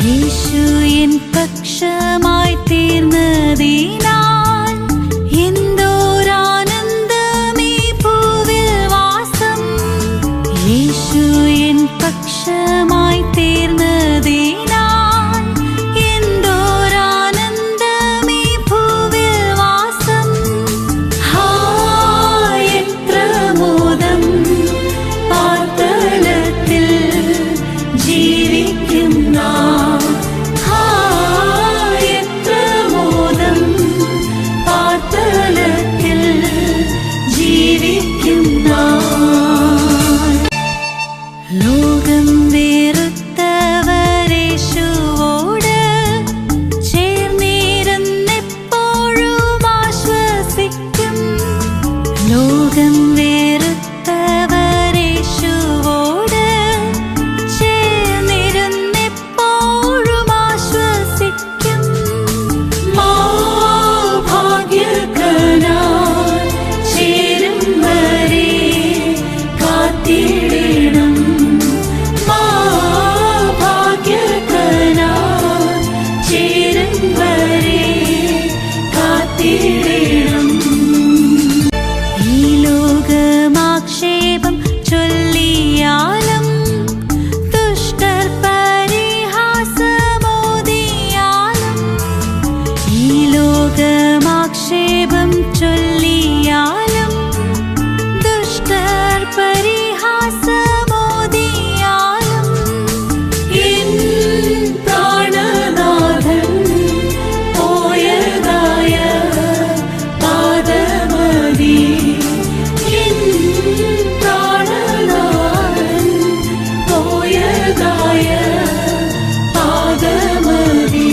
യേശു N പക്ഷമായി തീർന്നതിനാൽ എന്തോരാനന്ദമീ ഭൂവിൽ വാസം. യേശു N പക്ഷമായി തീർന്നതിനാൽ എന്തോരാനന്ദമീ ഭൂവിൽ വാസം. എത്ര മോദം പാർത്തലത്തിൽ ജീവിക്കുന്ന, എത്ര മോദം പാർത്തലത്തിൽ ജീവിക്കുന്ന. ലോകം വെറുത്തവരേശുവോട് ചേർന്നിരുന്നെപ്പോഴും ആശ്വസിക്കും. ലോകം വെറുത്തവരേശുവോട് ചേർന്നിരുന്നെപ്പോഴും ആശ്വസിക്കും. ഭാഗ്യകനായി ചേരും വരെ കാത്തിടണം. ഭാഗ്യകനായി ചേരും വരെ കാത്തിടണം. ഈ ലോകമാക്ഷേപം ചൊല്ലിയാലും ദുഷ്ടർ പരിഹാസമോദിയാലും, ഈ ലോകമാക്ഷേപം ചൊല്ലിയാലും ദുഷ്ടർ പരിഹാസമോദിയാലും, എൻ പ്രാണനാഥൻ പോയതായ പാദമതി. എൻ പ്രാണനാഥൻ പോയതായ പാദമതി.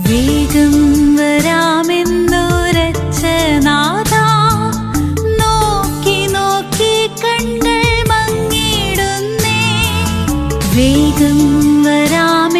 വേഗം വരാമെന്നുരച്ച നാഥാ, നോക്കി നോക്കി കണ്ണുകൾ മങ്ങിടുന്നേ. വേഗം വരാമെന്നുരച്ച